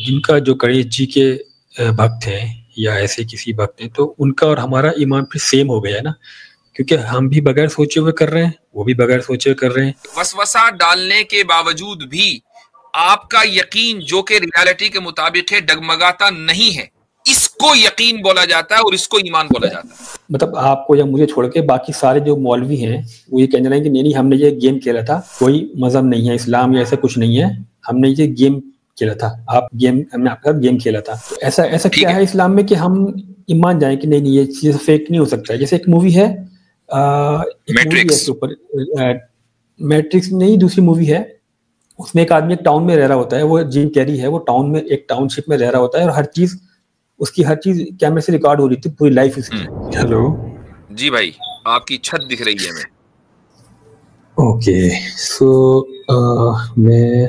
जिनका जो गणेश जी के भक्त हैं या ऐसे किसी भक्त हैं, तो उनका और हमारा ईमान फिर सेम हो गया है ना, क्योंकि हम भी बगैर सोचे हुए कर रहे हैं, वो भी बगैर सोचे हुए कर रहे हैं। वसवसा डालने के बावजूद भी आपका यकीन जो कि रियलिटी के मुताबिक है डगमगाता नहीं है, इसको यकीन बोला जाता है और इसको ईमान बोला जाता है। मतलब आपको या मुझे छोड़ के बाकी सारे जो मौलवी हैं वो ये कहने लगे कि नहीं हमने ये गेम खेला था, कोई मजहब नहीं है, इस्लाम या ऐसा कुछ नहीं है, हमने ये गेम खेला था, हमने आपके साथ गेम खेला था। तो ऐसा क्या है इस्लाम में कि हम ईमान जाए कि नहीं ये चीज फेक नहीं हो सकता है। जैसे एक मूवी है मैट्रिक्स, मैट्रिक्स नहीं, दूसरी मूवी है, उसमें एक आदमी एक टाउन में रह रहा होता है, वो जिम कैरी है, वो टाउन में एक टाउनशिप में रह रहा होता है और उसकी हर चीज कैमरे से रिकॉर्ड हो रही थी, पूरी लाइफ उसकी। हेलो जी भाई, आपकी छत दिख रही है। मैं ओके, सो मैं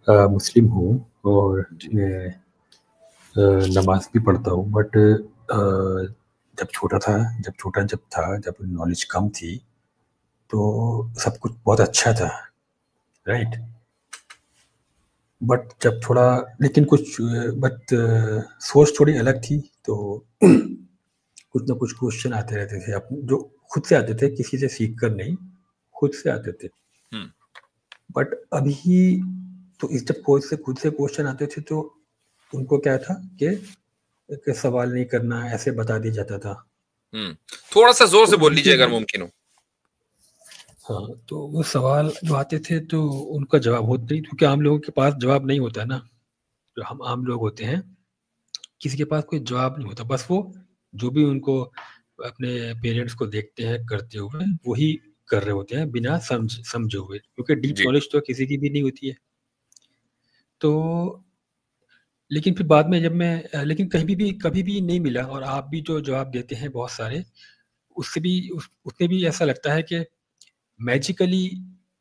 मुस्लिम हूँ और मैं नमाज भी पढ़ता हूँ, बट जब छोटा था, जब नॉलेज कम थी तो सब कुछ बहुत अच्छा था, राइट। बट जब थोड़ा सोच थोड़ी अलग थी, तो कुछ ना कुछ क्वेश्चन आते रहते थे अपने, जो खुद से आते थे, किसी से सीख कर नहीं, खुद से आते थे। बट अभी तो जब खुद से क्वेश्चन आते थे तो उनको क्या था कि सवाल नहीं करना, ऐसे बता दिया जाता था। थोड़ा सा जोर से बोल लीजिए अगर मुमकिन हो। हाँ, तो वो सवाल जो आते थे तो उनका जवाब होता नहीं, क्योंकि आम लोगों के पास जवाब नहीं होता है ना, जो हम आम लोग होते हैं किसी के पास कोई जवाब नहीं होता, बस वो जो भी उनको अपने पेरेंट्स को देखते हैं करते हुए वही कर रहे होते हैं बिना समझे हुए, क्योंकि डीप नॉलेज तो किसी की भी नहीं होती है। तो लेकिन फिर बाद में लेकिन कभी भी नहीं मिला, और आप भी जो जवाब देते हैं बहुत सारे, उसमें भी ऐसा लगता है कि मैजिकली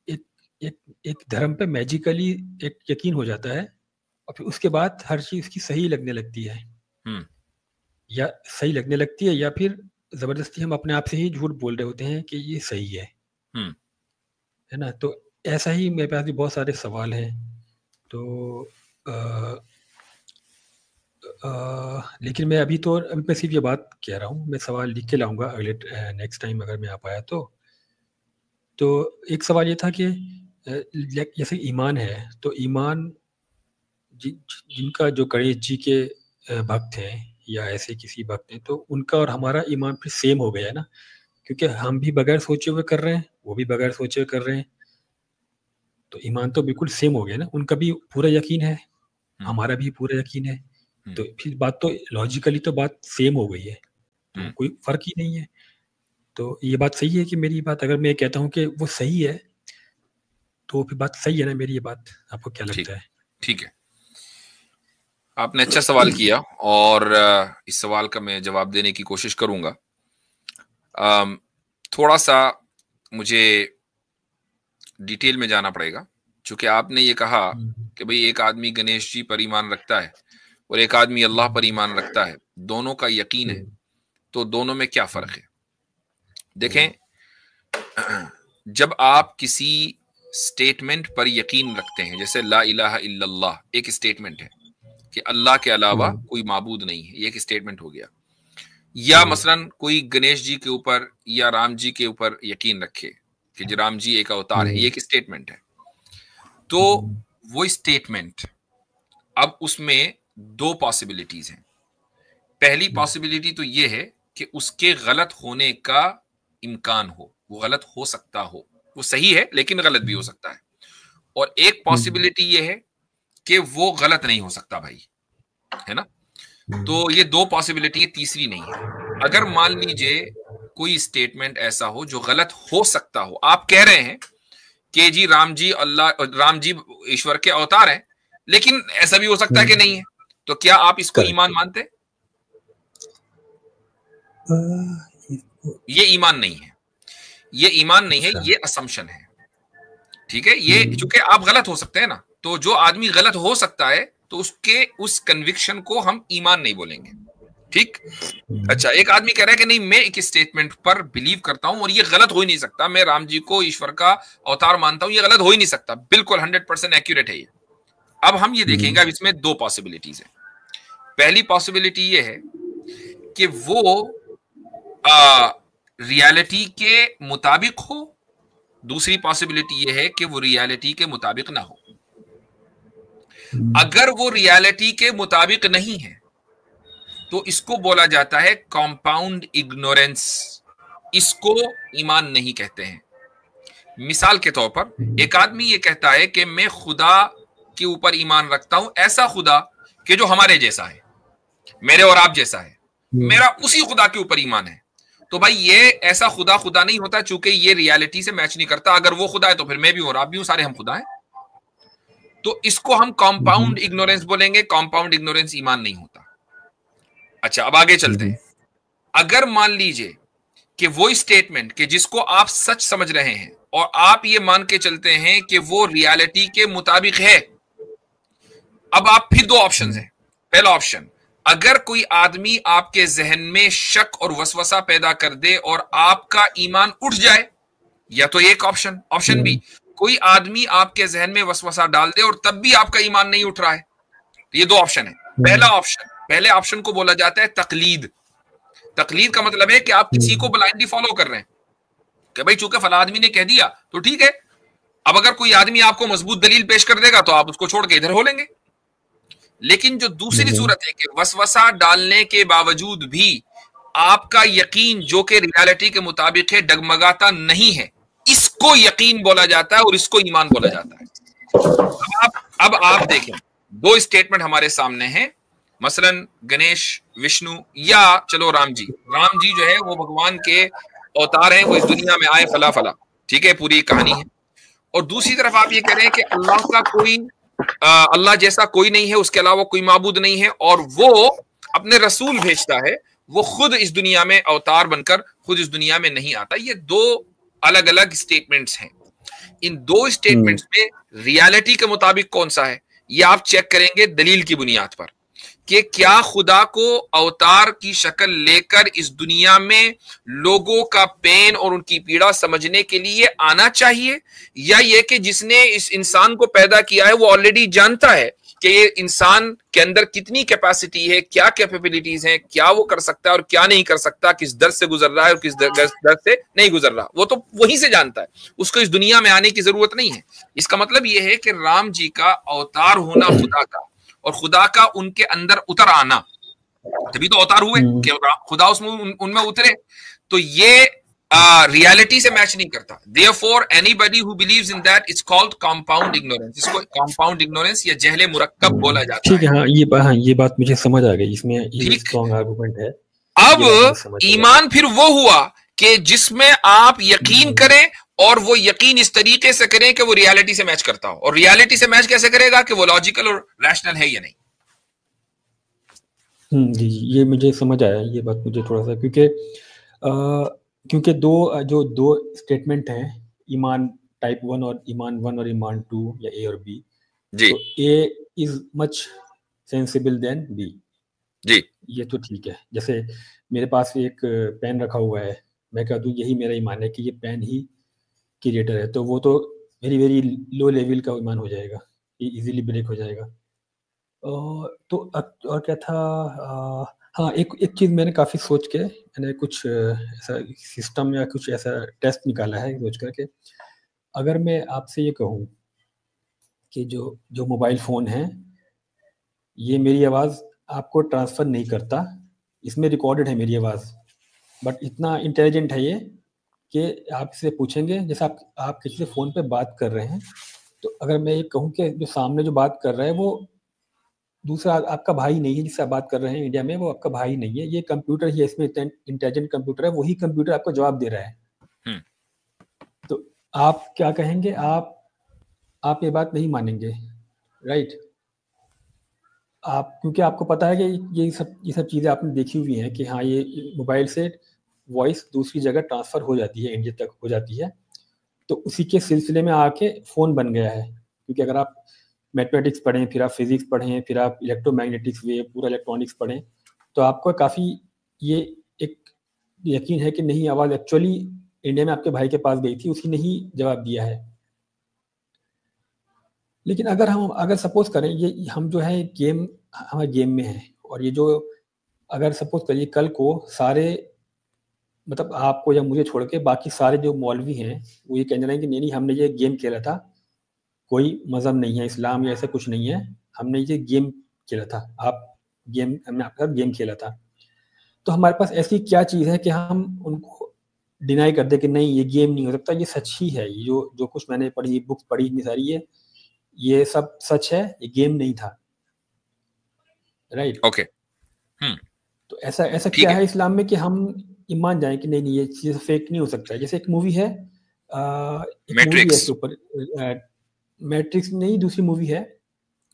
एक धर्म पे मैजिकली एक यकीन हो जाता है और फिर उसके बाद हर चीज की सही लगने लगती है, या फिर जबरदस्ती हम अपने आप से ही झूठ बोल रहे होते हैं कि ये सही है ना। तो ऐसा ही मेरे पास भी बहुत सारे सवाल हैं, तो लेकिन अभी मैं सिर्फ ये बात कह रहा हूँ, मैं सवाल लिख के लाऊंगा अगले नेक्स्ट टाइम अगर मैं आ पाया तो एक सवाल ये था कि जैसे ईमान है, तो ईमान जिनका जो गणेश जी के भक्त हैं या ऐसे किसी भक्त हैं, तो उनका और हमारा ईमान फिर सेम हो गया है ना, क्योंकि हम भी बगैर सोचे हुए कर रहे हैं, वो भी बगैर सोचे हुए कर रहे हैं, तो ईमान तो बिल्कुल सेम हो गया ना। उनका भी पूरा यकीन है, हमारा भी पूरा यकीन है, तो फिर बात तो लॉजिकली तो बात सेम हो गई है, तो कोई फर्क ही नहीं है। तो ये बात सही है कि मेरी बात अगर मैं कहता हूँ कि वो सही है, तो फिर बात सही है ना मेरी ये बात? आपको क्या लगता है? ठीक है, आपने अच्छा सवाल किया और इस सवाल का मैं जवाब देने की कोशिश करूंगा। थोड़ा सा मुझे डिटेल में जाना पड़ेगा, क्योंकि आपने ये कहा कि भाई एक आदमी गणेश जी पर ईमान रखता है और एक आदमी अल्लाह पर ईमान रखता है, दोनों का यकीन है, तो दोनों में क्या फर्क है? देखें, जब आप किसी स्टेटमेंट पर यकीन रखते हैं, जैसे ला इलाहा इल्लल्लाह एक स्टेटमेंट है कि अल्लाह के अलावा कोई माबूद नहीं है, ये एक स्टेटमेंट हो गया। या मसलन कोई गणेश जी के ऊपर या राम जी के ऊपर यकीन रखे कि जो राम जी एक अवतार है, ये एक स्टेटमेंट है। तो वो स्टेटमेंट, अब उसमें दो पॉसिबिलिटीज हैं। पहली पॉसिबिलिटी तो ये है कि उसके गलत होने का इम्कान हो, वो गलत हो सकता हो, वो सही है लेकिन गलत भी हो सकता है। और एक पॉसिबिलिटी ये है कि वो गलत नहीं हो सकता भाई, है ना। तो ये दो पॉसिबिलिटी है, तीसरी नहीं है। अगर मान लीजिए कोई स्टेटमेंट ऐसा हो जो गलत हो सकता हो, आप कह रहे हैं कि जी राम जी ईश्वर के अवतार हैं, लेकिन ऐसा भी हो सकता है कि नहीं है, तो क्या आप इसको ईमान मानते? ये ईमान नहीं है, ये ईमान नहीं है, ये असम्पशन है। ठीक है, ये चूंकि आप गलत हो सकते हैं ना, तो जो आदमी गलत हो सकता है तो उसके उस कन्विक्शन को हम ईमान नहीं बोलेंगे। ठीक, अच्छा, एक आदमी कह रहा है कि नहीं मैं एक स्टेटमेंट पर बिलीव करता हूं और ये गलत हो ही नहीं सकता, मैं राम जी को ईश्वर का अवतार मानता हूं, ये गलत हो ही नहीं सकता, बिल्कुल 100% एक्यूरेट है ये। अब हम ये देखेंगे, अब इसमें दो पॉसिबिलिटीज है। पहली पॉसिबिलिटी ये है कि वो रियलिटी के मुताबिक हो, दूसरी पॉसिबिलिटी ये है कि वो रियलिटी के मुताबिक ना हो। अगर वो रियलिटी के मुताबिक नहीं है तो इसको बोला जाता है कंपाउंड इग्नोरेंस। इसको ईमान नहीं कहते हैं। मिसाल के तौर पर एक आदमी ये कहता है कि मैं खुदा के ऊपर ईमान रखता हूं, ऐसा खुदा कि जो हमारे जैसा है, मेरे और आप जैसा है, मेरा उसी खुदा के ऊपर ईमान है। तो भाई ये ऐसा खुदा खुदा नहीं होता, चूंकि ये रियलिटी से मैच नहीं करता। अगर वो खुदा है तो फिर मैं भी हूं और आप भी हूं, सारे हम खुदा हैं। तो इसको हम कंपाउंड इग्नोरेंस बोलेंगे। कंपाउंड इग्नोरेंस ईमान नहीं होता। अच्छा, अब आगे चलते हैं। अगर मान लीजिए कि वो स्टेटमेंट कि जिसको आप सच समझ रहे हैं और आप ये मान के चलते हैं कि वो रियलिटी के मुताबिक है, अब आप फिर दो ऑप्शन हैं। पहला ऑप्शन, अगर कोई आदमी आपके जहन में शक और वसवसा पैदा कर दे और आपका ईमान उठ जाए, या तो एक ऑप्शन। ऑप्शन बी, कोई आदमी आपके जहन में वसवसा डाल दे और तब भी आपका ईमान नहीं उठ रहा है। तो ये दो ऑप्शन है। पहला ऑप्शन, पहले ऑप्शन को बोला जाता है तकलीद। तकलीद का मतलब है कि आप किसी को ब्लाइंडली फॉलो कर रहे हैं कि भाई चूंकि फला आदमी ने कह दिया तो ठीक है। अब अगर कोई आदमी आपको मजबूत दलील पेश कर देगा तो आप उसको छोड़ के इधर हो लेंगे। लेकिन जो दूसरी सूरत है कि वसवसा डालने के बावजूद भी आपका यकीन जो कि रियलिटी के मुताबिक है डगमगाता नहीं है, इसको यकीन बोला जाता है और इसको ईमान बोला जाता है। अब आप देखें, दो स्टेटमेंट हमारे सामने हैं। मसलन गणेश, विष्णु, या चलो राम जी। राम जी जो है वो भगवान के अवतार हैं, वो इस दुनिया में आए फला फला, ठीक है, पूरी कहानी है। और दूसरी तरफ आप ये कह रहे हैं कि अल्लाह का कोई अल्लाह जैसा कोई नहीं है, उसके अलावा कोई माबूद नहीं है, और वो अपने रसूल भेजता है, वो खुद इस दुनिया में अवतार बनकर खुद इस दुनिया में नहीं आता। ये दो अलग अलग स्टेटमेंट्स हैं। इन दो स्टेटमेंट्स में रियलिटी के मुताबिक कौन सा है, ये आप चेक करेंगे दलील की बुनियाद पर कि क्या खुदा को अवतार की शक्ल लेकर इस दुनिया में लोगों का पेन और उनकी पीड़ा समझने के लिए आना चाहिए, या ये कि जिसने इस इंसान को पैदा किया है वो ऑलरेडी जानता है कि ये इंसान के अंदर कितनी कैपेसिटी है, क्या कैपेबिलिटीज हैं, क्या वो कर सकता है और क्या नहीं कर सकता, किस दर्द से गुजर रहा है और किस दर्द से नहीं गुजर रहा, वो तो वहीं से जानता है, उसको इस दुनिया में आने की जरूरत नहीं है। इसका मतलब ये है कि राम जी का अवतार होना खुदा का और खुदा का उनके अंदर उतर आना, तभी तो अवतार हुए कि खुदा उसमें उनमें उतरे। तो ये रियलिटी से मैच नहीं करता। Therefore, anybody who believes in that is called compound ignorance। इसको compound ignorance या जहले मुरक्कब बोला जाता है। ठीक है, हाँ ये बात मुझे समझ आ गई। इसमें ये स्ट्रॉन्ग आर्गुमेंट है। अब ईमान फिर वो हुआ कि जिसमें आप यकीन करें और वो यकीन इस तरीके से करें कि वो रियलिटी से मैच करता हो। और रियलिटी से मैच कैसे करेगा कि वो लॉजिकल और रैशनल है या नहीं। जी, ये मुझे समझ आया। ये बात मुझे थोड़ा सा, क्योंकि दो स्टेटमेंट हैं, ईमान टाइप 1 और ईमान 1 और ईमान 2, या ए और बी। जी, तो a is much sensible than b. जी, ये तो ठीक है। जैसे मेरे पास एक पेन रखा हुआ है, मैं कह दूं यही मेरा ईमान है कि ये पेन ही क्रिएटर है, तो वो तो वेरी वेरी लो लेवल का ईमान हो जाएगा, ये इजीली ब्रेक हो जाएगा। तो और क्या था, हाँ, एक चीज़ मैंने काफ़ी सोच के, मैंने कुछ ऐसा सिस्टम या कुछ ऐसा टेस्ट निकाला है सोच करके। अगर मैं आपसे ये कहूँ कि जो मोबाइल फ़ोन है, ये मेरी आवाज़ आपको ट्रांसफ़र नहीं करता, इसमें रिकॉर्डेड है मेरी आवाज़, बट इतना इंटेलिजेंट है ये कि आप इससे पूछेंगे, जैसे आप किसी से फ़ोन पे बात कर रहे हैं, तो अगर मैं ये कहूँ कि जो सामने जो बात कर रहा है वो दूसरा आपका भाई नहीं है, जिससे आप बात कर रहे हैं इंडिया में, वो आपका भाई नहीं है, ये कंप्यूटर ही है, इसमें इंटेलिजेंट कंप्यूटर है, वही कंप्यूटर आपको जवाब दे रहा है। तो आप क्या कहेंगे? आप ये बात नहीं मानेंगे, राइट? क्योंकि आपको पता है कि ये सब चीज़ें आपने देखी हुई हैं कि हाँ, ये मोबाइल से वॉइस दूसरी जगह ट्रांसफ़र हो जाती है, इंडिया तक हो जाती है। तो उसी के सिलसिले में आके फ़ोन बन गया है। क्योंकि अगर आप मैथमेटिक्स पढ़ें, फिर आप फिजिक्स पढ़ें, फिर आप इलेक्ट्रोमैग्नेटिक्स वेव, पूरा इलेक्ट्रॉनिक्स पढ़ें, तो आपको काफ़ी ये एक यकीन है कि नहीं, आवाज़ एक्चुअली इंडिया में आपके भाई के पास गई थी, उसी ने ही जवाब दिया है। लेकिन अगर सपोज करें ये हम जो है गेम, हमारे गेम में है, और ये जो अगर सपोज करिए कल को सारे, मतलब आपको या मुझे छोड़ के बाकी सारे जो मौलवी हैं वो ये कहने रहे हैं कि नहीं हमने ये गेम खेला था, कोई मजहब नहीं है, इस्लाम या ऐसा कुछ नहीं है, हमने ये गेम खेला था, हमने आपके साथ गेम खेला था। तो हमारे पास ऐसी क्या चीज़ है कि हम उनको डिनाई कर दे कि नहीं ये गेम नहीं हो सकता, ये सच ही है, ये जो कुछ मैंने पढ़ी, बुक्स पढ़ी इतनी सारी, ये सब सच है, ये गेम नहीं था, राइट? ओके। तो ऐसा क्या है इस्लाम में कि हम ईमान जाएं कि नहीं ये चीज़ फेक नहीं हो सकता है। जैसे एक मूवी है, मैट्रिक्स, मैट्रिक्स नहीं, दूसरी मूवी है,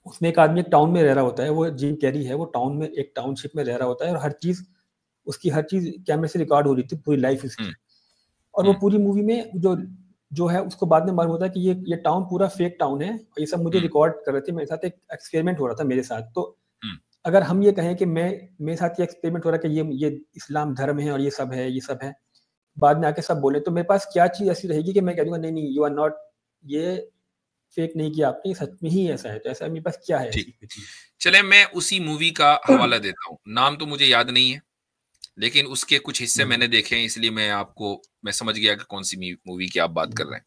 उसमें एक आदमी एक टाउन में रह रहा होता है, वो जिम कैरी है, वो टाउन में एक टाउनशिप में रह रहा होता है, और हर चीज़ कैमरे से रिकॉर्ड हो रही थी, पूरी लाइफ उसकी। और वो पूरी मूवी में जो है उसको बाद में मालूम होता है कि ये टाउन पूरा फेक टाउन है, और ये सब मुझे रिकॉर्ड कर रहे थे, मेरे साथ एक एक्सपेरिमेंट हो रहा था मेरे साथ। तो अगर हम ये कहें कि मेरे साथ ये एक्सपेरिमेंट हो रहा है कि ये इस्लाम धर्म है और ये सब है, बाद में आके सब बोले, तो मेरे पास क्या चीज़ ऐसी रहेगी कि मैं कह दूंगा नहीं यू आर नॉट, ये फेक नहीं किया आपने, सच में ही ऐसा है। तो ऐसा मेरे पास क्या है ऐसी चीज़? चले मैं उसी मूवी का हवाला देता हूँ, नाम तो मुझे याद नहीं है, लेकिन उसके कुछ हिस्से मैंने देखे हैं, इसलिए मैं समझ गया कि कौन सी मूवी की आप बात कर रहे हैं।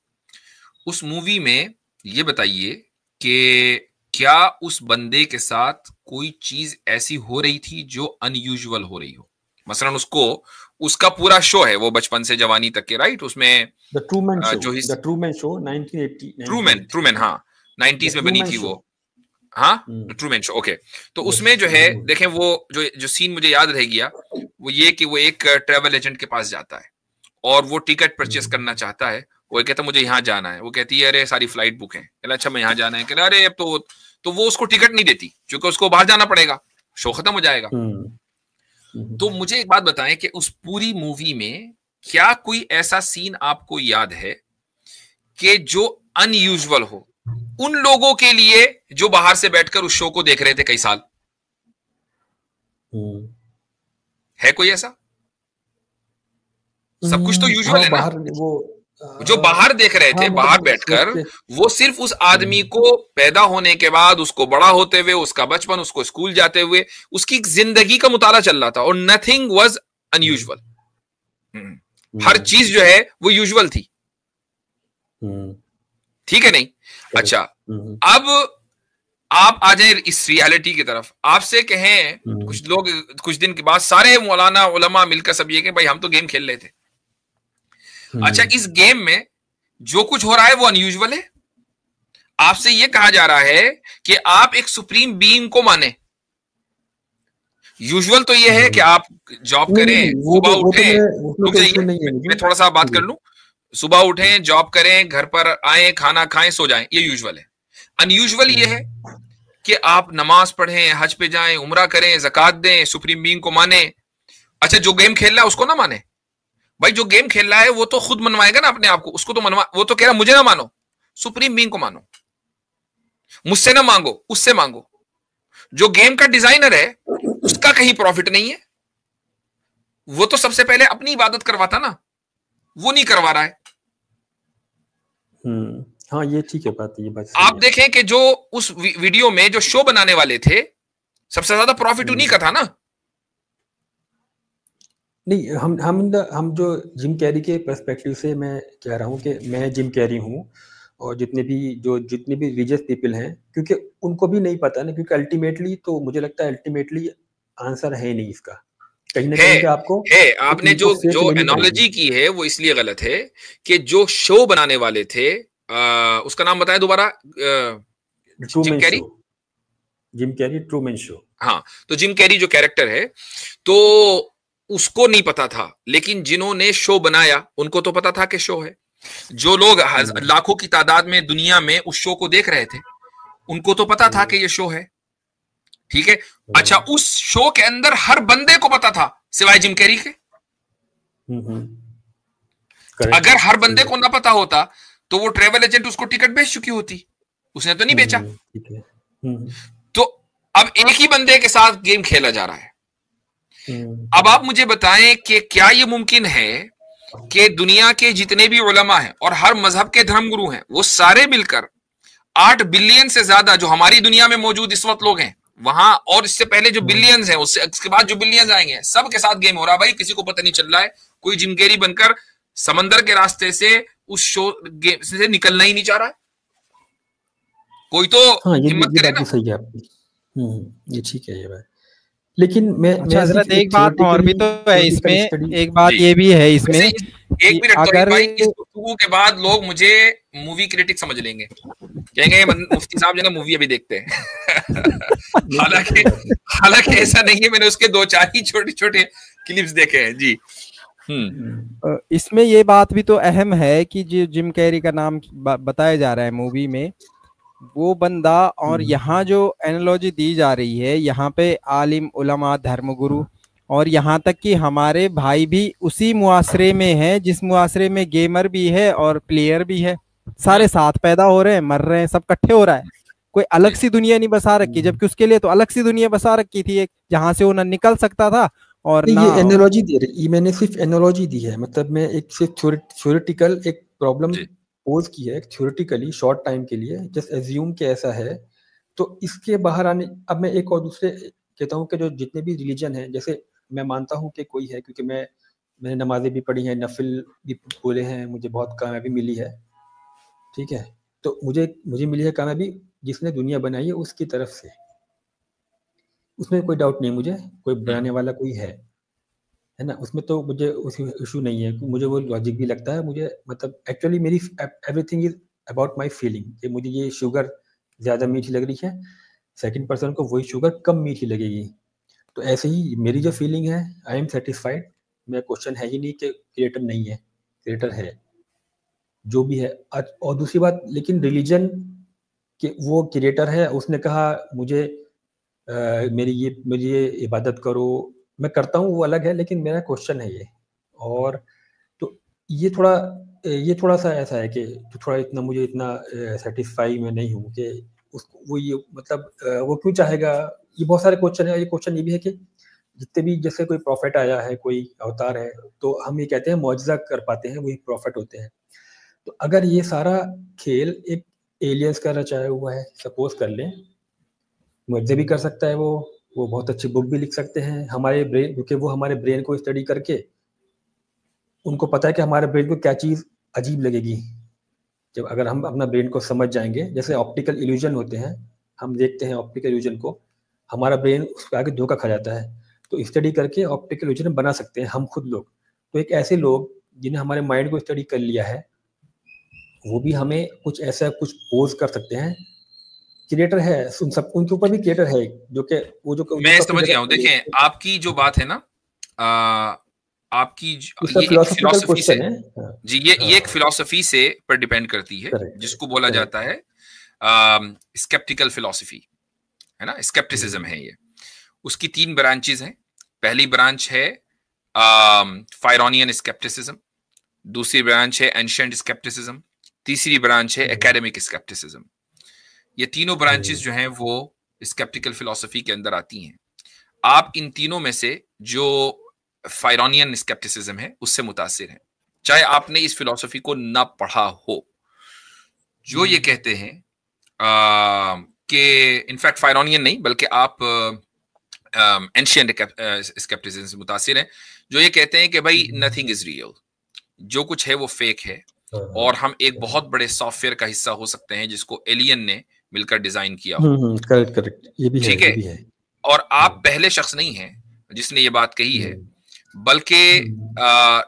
उस मूवी में ये बताइए कि क्या उस बंदे के साथ कोई चीज ऐसी हो रही थी जो अनयूजुअल हो रही हो? मसलन उसका पूरा शो है वो बचपन से जवानी तक के, राइट? उसमें द ट्रूमैन शो 1980, ट्रूमैन, हाँ 90s में बनी थी वो, हाँ ट्रूमैन शो, ओके। तो उसमें जो है देखें, वो जो सीन मुझे याद रह गया वो ये कि वो एक ट्रेवल एजेंट के पास जाता है और वो टिकट परचेस करना चाहता है। वो कहता मुझे यहाँ जाना है, वो कहती है अरे सारी फ्लाइट बुक है, कहला अच्छा मैं यहाँ जाना है, कहला अरे अब तो वो उसको टिकट नहीं देती क्योंकि उसको बाहर जाना पड़ेगा, शो खत्म हो जाएगा। तो मुझे एक बात बताएं कि उस पूरी मूवी में क्या कोई ऐसा सीन आपको याद है कि जो अनयूजुअल हो उन लोगों के लिए जो बाहर से बैठकर उस शो को देख रहे थे कई साल? है कोई ऐसा? सब कुछ तो यूजुअल है ना। जो बाहर देख रहे थे, बाहर बैठकर, वो सिर्फ उस आदमी को पैदा होने के बाद, उसको बड़ा होते हुए, उसका बचपन, उसको स्कूल जाते हुए, उसकी जिंदगी का मुताला चल रहा था और नथिंग वाज अनयूजुअल। हर चीज जो है वो यूजुअल थी, ठीक है नहीं? अच्छा, अब आप आ जाए इस रियलिटी की तरफ। आपसे कहें कुछ लोग कुछ दिन के बाद, सारे मौलाना उलमा मिलकर सब ये कि भाई हम तो गेम खेल रहे थे। अच्छा, इस गेम में जो कुछ हो रहा है वो अनयूजुअल है। आपसे ये कहा जा रहा है कि आप एक सुप्रीम बीइंग को माने। यूजुअल तो ये है कि आप जॉब करें, सुबह उठें, मैं थोड़ा सा बात कर लूं, सुबह उठें, जॉब करें, घर पर आए, खाना खाएं, सो जाएं, ये यूजुअल है। अनयूजुअल ये है कि आप नमाज पढ़ें, हज पे जाएं, उम्रा करें, ज़कात दें, सुप्रीम बीइंग को माने। अच्छा, जो गेम खेल रहा है उसको ना माने। भाई जो गेम खेल रहा है वो तो खुद मनवाएगा ना अपने आप को, उसको तो वो तो कह रहा मुझे ना मानो, सुप्रीम बीइंग को मानो, मुझसे ना मांगो, उससे मांगो। जो गेम का डिजाइनर है उसका कहीं प्रॉफिट नहीं है, वो तो सबसे पहले अपनी इबादत करवाता ना, वो नहीं करवा रहा है। हाँ ये ठीक है बात, ये बात आप देखें कि जो उस वीडियो में जो शो बनाने वाले थे, सबसे ज्यादा प्रॉफिट उन्हीं का था ना। नहीं, हम जो जिम कैरी के पर्सपेक्टिव से मैं कह रहा हूँ कि मैं जिम कैरी हूँ, और जितने भी रिलीजियस पीपल हैं, क्योंकि उनको भी नहीं पता ना, क्योंकि अल्टीमेटली तो मुझे लगता है अल्टीमेटली आंसर है नहीं इसका, कहीं ना कहीं आपको है। आपने जो एनालॉजी की है वो इसलिए गलत है कि जो शो बनाने वाले थे, उसका नाम बताएं दोबारा। Jim Carrey Truman show. हाँ, तो जिम कैरी जो कैरेक्टर है तो उसको नहीं पता था, लेकिन जिन्होंने शो बनाया उनको तो पता था कि शो है। जो लोग लाखों की तादाद में दुनिया में उस शो को देख रहे थे उनको तो पता था कि ये शो है, ठीक है। अच्छा, उस शो के अंदर हर बंदे को पता था सिवाय जिम कैरी के। अगर हर बंदे को ना पता होता तो वो ट्रेवल एजेंट उसको टिकट बेच चुकी होती, उसने तो नहीं बेचा। तो अब एक ही बंदे के साथ गेम खेला जा रहा है। अब आप मुझे बताएं कि क्या ये मुमकिन है कि दुनिया के जितने भी उलमा हैं और हर मजहब के धर्मगुरु हैं वो सारे मिलकर 8 बिलियन से ज्यादा जो हमारी दुनिया में मौजूद इस वक्त लोग हैं वहां, और इससे पहले जो बिलियंस हैं, उसके बाद जो बिलियंस आएंगे, सब के साथ गेम हो रहा है भाई, किसी को पता नहीं चल रहा है। कोई जिम कैरी बनकर समंदर के रास्ते से उस शो गेम से निकलना ही नहीं चाह रहा है। कोई तो हिम्मत करे ना। सही है आपकी, ये ठीक है ये बात। लेकिन मैं हजरत एक बात और भी तो है इसमें, एक बात ये भी है इसमें, एक मिनट अगर इस गुफ्तगू के बाद लोग मुझे मूवी क्रिटिक समझ लेंगे, कहेंगे मुफ्ती साहब जो ना मूवी अभी देखते हैं। हालांकि ऐसा नहीं है, मैंने उसके 2-4 ही छोटे छोटे क्लिप्स देखे हैं जी। इसमें ये बात भी तो अहम है कि जो जिम कैरी का नाम बताया जा रहा है मूवी में, वो बंदा, और यहाँ जो एनालॉजी दी जा रही है, यहाँ पे आलिम, उलमा, धर्मगुरु, और यहाँ तक कि हमारे भाई भी उसी मुआसरे में हैं जिस मुआसरे में गेमर भी है और प्लेयर भी है, सारे साथ पैदा हो रहे हैं, मर रहे हैं, सब इकट्ठे हो रहा है। कोई अलग सी दुनिया नहीं बसा रखी, जबकि उसके लिए तो अलग सी दुनिया बसा रखी थी एक, जहाँ से वो ना निकल सकता था और ना। ये एनालॉजी दे रही, मैंने सिर्फ एनालॉजी दी है, मतलब मैं एक सिर्फ थ्योरेटिकल एक प्रॉब्लम पोज की है, थ्योरेटिकली शॉर्ट टाइम के लिए, जस्ट एज्यूम के ऐसा है, तो इसके बाहर आने। अब मैं एक और दूसरे कहता हूँ कि जो जितने भी रिलीजन हैं, जैसे मैं मानता हूँ कि कोई है, क्योंकि मैंने नमाजें भी पढ़ी हैं, नफिल भी बोले हैं, मुझे बहुत कामयाबी मिली है, ठीक है, तो मुझे मिली है कामयाबी जिसने दुनिया बनाई है उसकी तरफ से, उसमें कोई डाउट नहीं, मुझे कोई बनाने वाला कोई है ना, उसमें तो मुझे उस इशू नहीं है, मुझे वो लॉजिक भी लगता है, मुझे मतलब एक्चुअली मेरी everything is about my feeling, कि मुझे ये शुगर ज़्यादा मीठी लग रही है, सेकंड पर्सन को वही शुगर कम मीठी लगेगी, तो ऐसे ही मेरी जो फीलिंग है, आई एम सेटिस्फाइड, मेरा क्वेश्चन है ही नहीं कि क्रिएटर नहीं है, क्रिएटर है जो भी है। और दूसरी बात, लेकिन रिलीजन कि वो क्रिएटर है, उसने कहा मुझे मेरी ये इबादत करो, मैं करता हूँ, वो अलग है, लेकिन मेरा क्वेश्चन है ये। और तो ये थोड़ा सा ऐसा है कि तो थोड़ा इतना मुझे इतना सेटिस्फाई मैं नहीं हूँ कि उसको वो ये मतलब वो क्यों चाहेगा। ये बहुत सारे क्वेश्चन है। ये क्वेश्चन ये भी है कि जितने भी, जैसे कोई प्रॉफिट आया है, कोई अवतार है, तो हम ये कहते हैं मौजज़ा कर पाते हैं, वही प्रॉफिट होते हैं। तो अगर ये सारा खेल एक एलियंस का रचाया हुआ है, सपोज कर लें, मुझे भी कर सकता है, वो बहुत अच्छी बुक भी लिख सकते हैं हमारे ब्रेन, क्योंकि वो हमारे ब्रेन को स्टडी करके उनको पता है कि हमारे ब्रेन को क्या चीज़ अजीब लगेगी। जब अगर हम अपना ब्रेन को समझ जाएंगे, जैसे ऑप्टिकल इल्यूजन होते हैं, हम देखते हैं ऑप्टिकल इल्यूजन को, हमारा ब्रेन उसके आगे धोखा खा जाता है, तो स्टडी करके ऑप्टिकल इल्यूजन बना सकते हैं हम खुद लोग। तो एक ऐसे लोग जिन्हें हमारे माइंड को स्टडी कर लिया है, वो भी हमें कुछ ऐसा कुछ पोज कर सकते हैं। क्रिएटर है, उन सब उनके ऊपर भी क्रिएटर है, जो कि वो जो मैं समझ गया हूँ। देखें, आपकी जो बात है ना, आपकी ये फिलॉसफी से जी, ये एक फिलॉसफी से पर डिपेंड करती है, जिसको बोला जाता है स्केप्टिकल फिलॉसफी, है ना, स्केप्टिसिज्म है ये। उसकी 3 ब्रांचेस हैं। पहली ब्रांच है फायरोनियन स्केप्टिसिज्म, दूसरी ब्रांच है एंशिएंट स्केप्टिसिज्म, तीसरी ब्रांच है एकेडमिक स्केप्टिसिज्म। ये तीनों ब्रांचेस जो हैं वो स्केप्टिकल फिलॉसफी के अंदर आती हैं। आप इन तीनों में से जो फायरोनियन स्केप्टिसिज्म है उससे मुतासिर हैं, चाहे आपने इस फिलॉसफी को ना पढ़ा हो। जो ये कहते हैं कि इनफैक्ट फायरोनियन नहीं बल्कि आप एंशिएंट स्केप्टिसिज्म से मुतासिर हैं, जो ये कहते हैं कि भाई नथिंग इज रियल, जो कुछ है वो फेक है, और हम एक बहुत बड़े सॉफ्टवेयर का हिस्सा हो सकते हैं जिसको एलियन ने मिलकर डिजाइन किया हो। करेक्ट, ये भी ठीक है। और आप पहले शख्स नहीं हैं जिसने ये बात कही है, बल्कि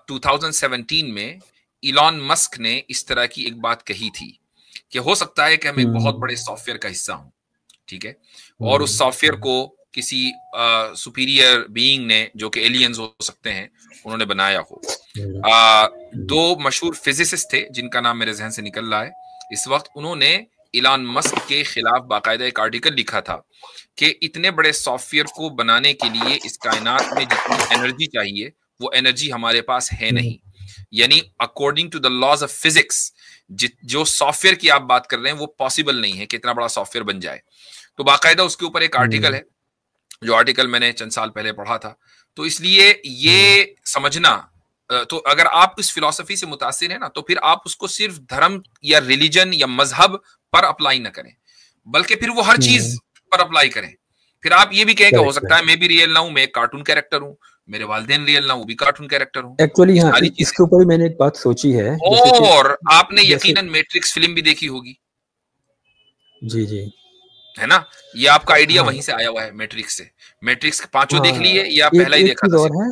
2017 में इलॉन मस्क ने इस तरह की एक बात कही थी कि हो सकता है कि हम एक बहुत बड़े सॉफ्टवेयर का हिस्सा हों, ठीक है, और उस सॉफ्टवेयर को किसी सुपीरियर बीइंग ने, जो कि एलियंस हो सकते हैं, उन्होंने बनाया हो। 2 मशहूर फिजिसिस्ट थे जिनका नाम मेरे जहन से निकल रहा है इस वक्त, उन्होंने इलॉन मस्क के खिलाफ बाकायदा एक आर्टिकल लिखा था कि इतने बड़े सॉफ्टवेयर को बनाने के लिए इस कायनात में जितनी एनर्जी चाहिए वो एनर्जी हमारे पास है नहीं। यानी according to the laws of physics जो सॉफ्टवेयर की आप बात कर रहे हैं वो पॉसिबल नहीं है कि इतना बड़ा सॉफ्टवेयर बन जाए। तो बाकायदा उसके ऊपर एक आर्टिकल है, जो आर्टिकल मैंने चंद साल पहले पढ़ा था। तो इसलिए ये समझना, तो अगर आप इस फिलॉसफी से मुतासिर है ना, तो फिर आप उसको सिर्फ धर्म या रिलीजन या मजहब पर अप्लाई ना करें, बल्कि फिर वो हर चीज पर अप्लाई करें। फिर आप ये भी कहें कि हो सकता है मैं भी रियल ना हूं, मैं एक कार्टून कैरेक्टर हूं, मेरे वालिदैन रियल ना, वो भी कार्टून कैरेक्टर हूं। एक्चुअली हाँ, इसके ऊपर मैंने एक बात सोची है। और आपने यकीनन मैट्रिक्स फिल्म भी देखी होगी। जी जी, है ना, ये आपका आइडिया वहीं से आया हुआ है, मैट्रिक्स से। मैट्रिक्स पांचों देख लिए या पहला ही देखा था? और है,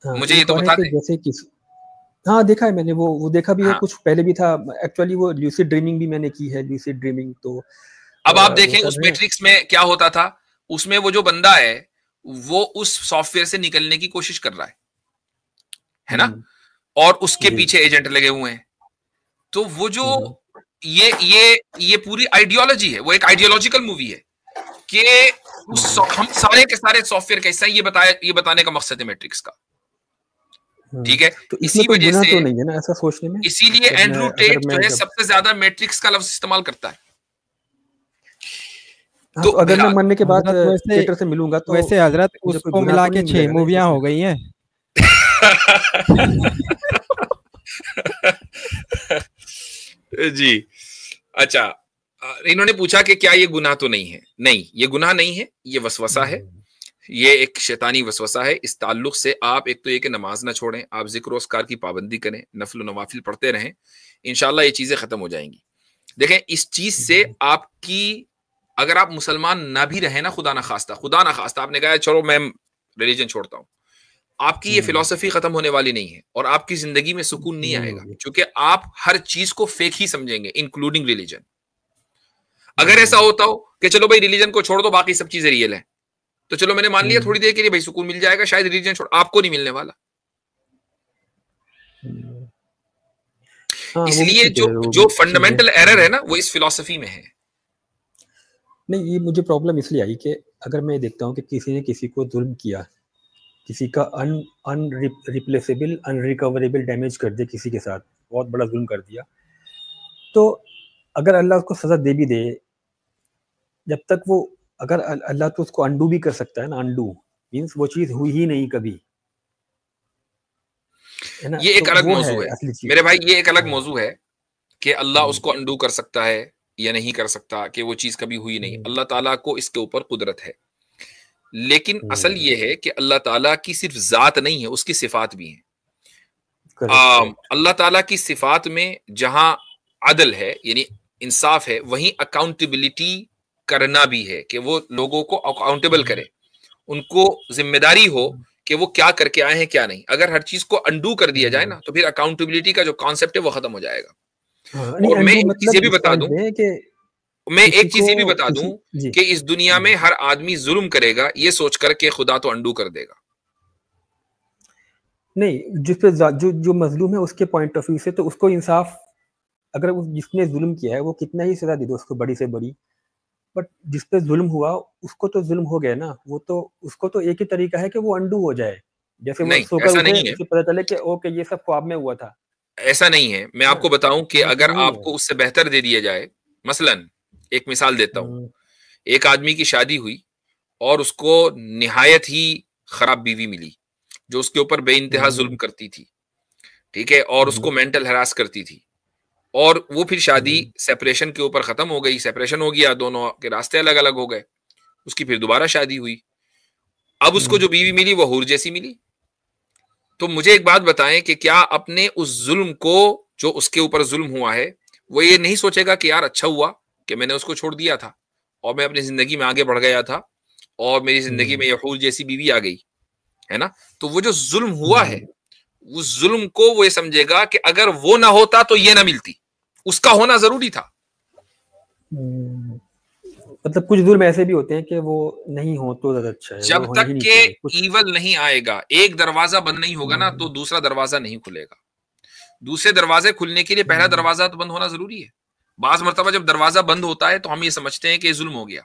हाँ, मुझे ये तो बता दे। जैसे कि हाँ देखा है मैंने, वो देखा भी है, कुछ पहले भी था एक्चुअली। वो ल्यूसिड ड्रीमिंग भी मैंने की है, ल्यूसिड ड्रीमिंग। तो अब आप देखें उस मैट्रिक्स में क्या होता था, उसमें वो जो बंदा है वो उस सॉफ्टवेयर से निकलने की कोशिश कर रहा है ना, और उसके पीछे एजेंट लगे हुए हैं। तो वो जो ये पूरी आइडियोलॉजी है, वो एक आइडियोलॉजिकल मूवी है कि हम सारे के सारे सॉफ्टवेयर कैसा है, ये बताने का मकसद है मैट्रिक्स का। ठीक है, तो इसी वजह से तो नहीं है ना ऐसा सोचने में। इसीलिए एंड्रू टेट जो है सबसे ज्यादा मैट्रिक्स का लफ्ज इस्तेमाल करता है। तो अगर मैं मरने के बाद थिएटर से मिलूंगा तो वैसे हजरत उसको मिला के 6 मूवियां हो गई हैं। जी अच्छा, इन्होंने पूछा कि क्या ये गुनाह तो नहीं है? नहीं, ये गुनाह नहीं है, ये वसवसा है, ये एक शैतानी वसवसा है। इस ताल्लुक से आप एक तो ये कि नमाज ना छोड़ें, आप जिक्र अस्कार की पाबंदी करें, नफल नवाफिल पढ़ते रहें, इंशाल्लाह ये चीजें खत्म हो जाएंगी। देखें, इस चीज से आपकी, अगर आप मुसलमान ना भी रहे ना, खुदा ना खास्ता आपने कहा चलो मैं रिलीजन छोड़ता हूं, आपकी ये फिलॉसफी खत्म होने वाली नहीं है और आपकी जिंदगी में सुकून नहीं आएगा, क्योंकि आप हर चीज को फेक ही समझेंगे, इंक्लूडिंग रिलीजन। अगर ऐसा होता हो कि चलो भाई रिलीजन को छोड़ दो, बाकी सब चीजें रियल है, तो चलो मैंने मान लिया थोड़ी देर के लिए भाई सुकून मिल जाएगा, शायद रिलीजन छोड़, आपको नहीं मिलने वाला। इसलिए जो फंडामेंटल एरर है ना, वो इस फिलॉसफी में है। नहीं, ये मुझे प्रॉब्लम इसलिए आई कि अगर मैं देखता हूं कि किसी ने किसी को जुल्म किया, किसी का अनरिप्लेसेबल अनरिकवरेबल डैमेज कर दिया, किसी के साथ बहुत बड़ा जुल्म कर दिया, तो अगर अल्लाह उसको सजा दे भी दे, जब तक वो, अगर अल्लाह तो उसको अंडू भी कर सकता है ना, अंडू मींस वो चीज हुई ही नहीं कभी, है ना। ये एक अलग मौजू है मेरे भाई, ये एक अलग मौजू है कि अल्लाह उसको अंडू कर सकता है या नहीं कर सकता, कि वो चीज कभी हुई नहीं। अल्लाह ताला को इसके ऊपर कुदरत है, लेकिन असल ये है कि अल्लाह ताला की सिर्फ जात नहीं है, उसकी सिफात भी है। अल्लाह ताला की सिफात में जहां अदल है यानी इंसाफ है, वहीं अकाउंटेबिलिटी करना भी है, कि वो लोगों को अकाउंटेबल करे, उनको जिम्मेदारी हो कि वो क्या करके आए हैं क्या नहीं। अगर हर चीज को अंडू कर दिया जाए ना, तो फिर अकाउंटेबिलिटी का जो कॉन्सेप्ट है वो खत्म हो जाएगा। और मैं एक चीज ये भी बता दूं, कि इस दुनिया में हर आदमी जुल्म करेगा ये सोचकर के खुदा तो अंडू कर देगा नहीं। जिस पे जो मजलूम है उसके पॉइंट ऑफ व्यू से तो उसको इंसाफ, अगर जिसने जुल्म किया है वो कितना ही सजा दे दो उसको, बड़ी से बड़ी, बट जिस पे जुल्म हुआ उसको तो जुल्म हो गया ना, वो तो, उसको तो एक ही तरीका है कि वो अंडू हो जाए। जैसे वो सोकर उसे पता चले कि ओके ये सब ख्वाब में हुआ था। ऐसा नहीं है। मैं आपको बताऊं कि अगर आपको उससे बेहतर दे दिया जाए, मसलन एक मिसाल देता हूं, एक आदमी की शादी हुई और उसको निहायत ही खराब बीवी मिली जो उसके ऊपर बेइंतहा जुल्म करती थी, ठीक है, और उसको मेंटल हरास करती थी, और वो फिर शादी सेपरेशन के ऊपर खत्म हो गई, सेपरेशन हो गया, दोनों के रास्ते अलग अलग हो गए, उसकी फिर दोबारा शादी हुई, अब उसको जो बीवी मिली वो हूर जैसी मिली। तो मुझे एक बात बताएं कि क्या अपने उस जुल्म को, जो उसके ऊपर जुल्म हुआ है, वो ये नहीं सोचेगा कि यार अच्छा हुआ कि मैंने उसको छोड़ दिया था और मैं अपनी जिंदगी में आगे बढ़ गया था और मेरी जिंदगी में हूर जैसी बीवी आ गई, है ना। तो वो जो जुल्म हुआ है, उस जुल्म को वो ये समझेगा कि अगर वो ना होता तो ये ना मिलती, उसका होना जरूरी था। मतलब कुछ जुल्म ऐसे भी होते हैं कि वो नहीं हो तो ज्यादा अच्छा है। जब तक के ईवल नहीं आएगा, एक दरवाजा बंद नहीं होगा ना, तो दूसरा दरवाजा नहीं खुलेगा। दूसरे दरवाजे खुलने के लिए पहला दरवाजा तो बंद होना जरूरी है। बाज मर्तबा जब दरवाजा बंद होता है तो हम ये समझते हैं कि जुल्म हो गया,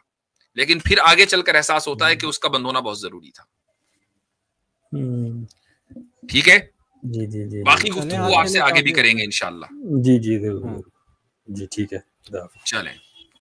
लेकिन फिर आगे चलकर एहसास होता है कि उसका बंद होना बहुत जरूरी था। ठीक है जी जी जी, बाकी गुफ्तगू आपसे आगे भी करेंगे इंशाल्लाह। जी जी जरूर जी, ठीक है, चलें।